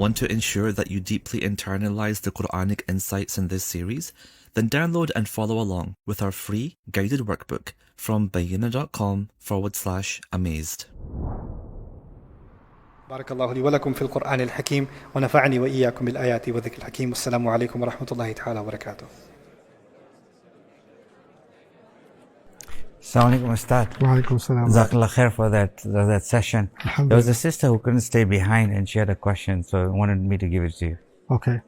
Want to ensure that you deeply internalize the Quranic insights in this series? Then download and follow along with our free guided workbook from bayina.com/amazed. بارك الله لي ولكم في القرآن الحكيم ونفعني وإياكم بالآيات والذكر الحكيم والسلام عليكم ورحمة الله تعالى وبركاته. Assalamu alaikum, Ustad. Wa alaikum salam. Jazakallah khair for that session. There was a sister who couldn't stay behind and she had a question, so wanted me to give it to you. Okay.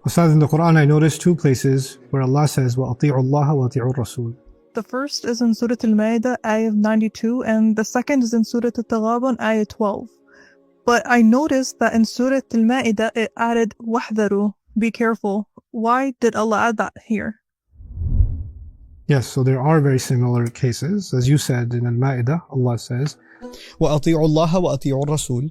Ustad, in the Quran I noticed two places where Allah says, وَأَطِيعُوا اللَّهَ وَأَطِيعُوا الرَّسُولَ. The first is in Surah Al-Maide, ayah 92, and the second is in Surah Al-Teğabun, ayah 12. But I noticed that in Surah Al-Maide it added wahdharu, be careful. Why did Allah add that here? Yes, so there are very similar cases. As you said in Al-Ma'idah, Allah says, وَأَطِيعُوا اللَّهَ وَأَطِيعُوا الرَّسُولَ.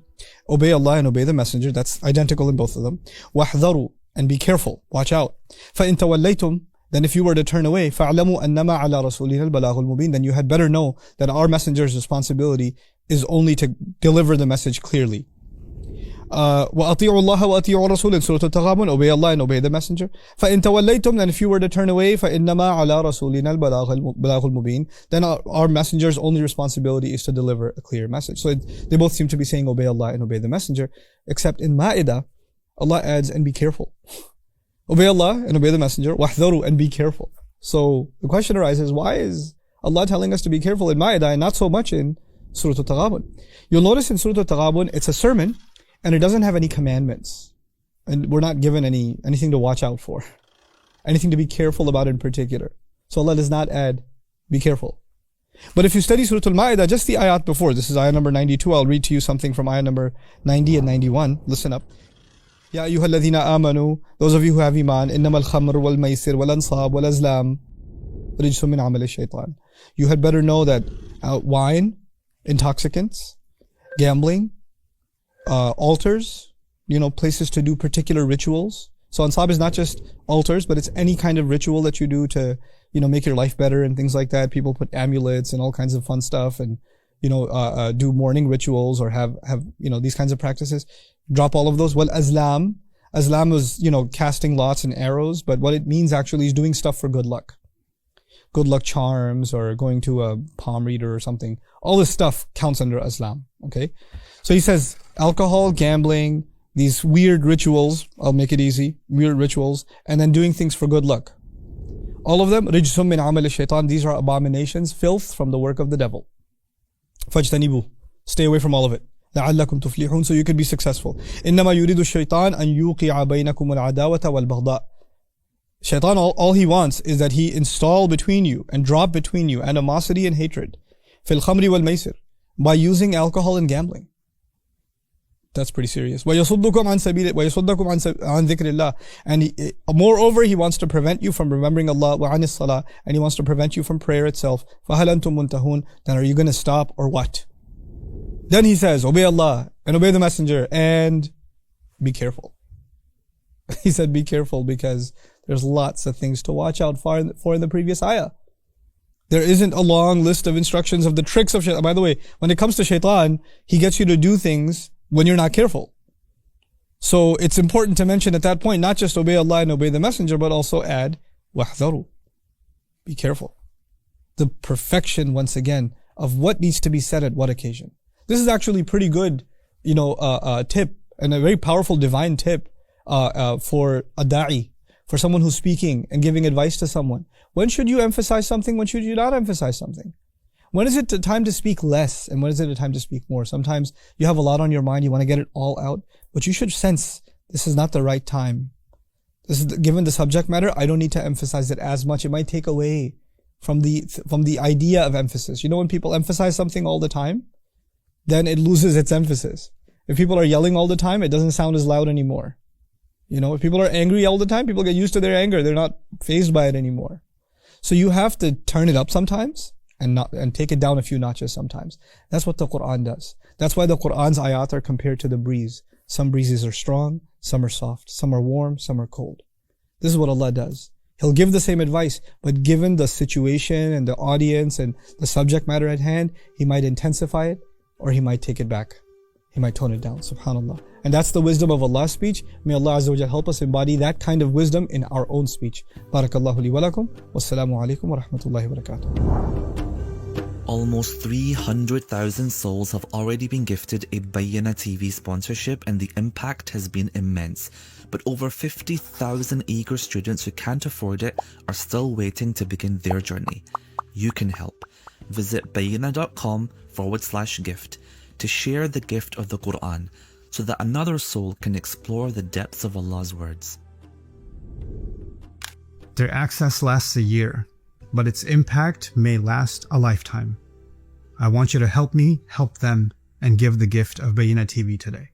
Obey Allah and obey the Messenger. That's identical in both of them. wahdharu, and be careful. Watch out. فَإِن تَوَلَّيْتُمْ. Then if you were to turn away, فَاعْلَمُوا أَنَّمَا عَلَى رَسُولِنَا الْبَلَاغُ الْمُبِينَ. Then you had better know that our Messenger's responsibility is only to deliver the message clearly. وَأَطِيعُوا اللَّهَ وَأَطِيعُوا الرَّسُولَ in Surah Al-Taghabun, obey Allah and obey the Messenger. فَإِن تَوَلَّيْتُمْ. Then if you were to turn away, فَإِنَّمَا عَلَى رَسُولِنَا الْبَلَاغُ الْمُبِينَ. Then our Messenger's only responsibility is to deliver a clear message. So they both seem to be saying obey Allah and obey the Messenger, except in Ma'idah, Allah adds, and be careful. Obey Allah and obey the Messenger, wahdharu, and be careful. So the question arises, why is Allah telling us to be careful in Ma'idah and not so much in Surah Al-Taghabun? You'll notice in Surah Al-Taghabun, it's a sermon, and it doesn't have any commandments. And we're not given anything to watch out for. Anything to be careful about in particular. So Allah does not add, be careful. But if you study Surah Al-Ma'idah, just the ayat before, this is ayah number 92, I'll read to you something from ayah number 90 and 91. Listen up. Ya ayyuha alladhina amanu, those of you who have iman, innama al-khamr wal-maysir wal-ansab wal-azlam rijsun min amal ash-shaytan. You had better know that wine, intoxicants, gambling, altars, places to do particular rituals. So ansab is not just altars, but it's any kind of ritual that you do to, make your life better and things like that. People put amulets and all kinds of fun stuff and, do morning rituals or have, these kinds of practices. Drop all of those. Well, azlam was, casting lots and arrows, but what it means actually is doing stuff for good luck. Good luck charms or going to a palm reader or something. All this stuff counts under azlam. Okay. So he says, alcohol, gambling, these weird rituals, I'll make it easy, weird rituals, and then doing things for good luck. All of them, rijsun min amal ash-shaytan, these are abominations, filth from the work of the devil. Fajtanibu, stay away from all of it. لعلكم تفلحون, so you could be successful. إنما يريد الشيطان أن يوقع بينكم العداوة والبغضاء. Shaitan, all he wants is that he install between you and drop between you animosity and hatred. في الخمر والميسر, by using alcohol and gambling. That's pretty serious. ويصدكم عن سبيل ويصدكم عن ذكر الله. And moreover, he wants to prevent you from remembering Allah وعن الصلاة, and he wants to prevent you from prayer itself. فهل أنتم منتهون? Then are you going to stop or what? Then he says, obey Allah and obey the Messenger and be careful. He said be careful because there's lots of things to watch out for in the previous ayah. There isn't a long list of instructions of the tricks of shaitan. By the way, when it comes to shaitan, he gets you to do things when you're not careful. So it's important to mention at that point, not just obey Allah and obey the Messenger, but also add wahdharu. Be careful. The perfection, once again, of what needs to be said at what occasion. This is actually pretty good, tip and a very powerful divine tip for a da'i, for someone who's speaking and giving advice to someone. When should you emphasize something? When should you not emphasize something? When is it the time to speak less and when is it a time to speak more? Sometimes you have a lot on your mind, you want to get it all out, but you should sense this is not the right time. Given the subject matter, I don't need to emphasize it as much. It might take away from the idea of emphasis. When people emphasize something all the time, then it loses its emphasis. If people are yelling all the time, it doesn't sound as loud anymore. If people are angry all the time, people get used to their anger. They're not fazed by it anymore. So you have to turn it up sometimes and take it down a few notches sometimes. That's what the Quran does. That's why the Quran's ayat are compared to the breeze. Some breezes are strong, some are soft, some are warm, some are cold. This is what Allah does. He'll give the same advice, but given the situation and the audience and the subject matter at hand, He might intensify it or He might take it back. he might tone it down. Subhanallah. And that's the wisdom of Allah's speech. May Allah Azza wa Jal help us embody that kind of wisdom in our own speech. Barakallahu li wa lakum. Wassalamu alaikum wa rahmatullahi wa barakatuh. Almost 300,000 souls have already been gifted a Bayyinah TV sponsorship, and the impact has been immense. But over 50,000 eager students who can't afford it are still waiting to begin their journey. You can help. Visit bayyinah.com/gift to share the gift of the Quran so that another soul can explore the depths of Allah's words. Their access lasts a year, but its impact may last a lifetime. I want you to help me help them and give the gift of Bayyinah TV today.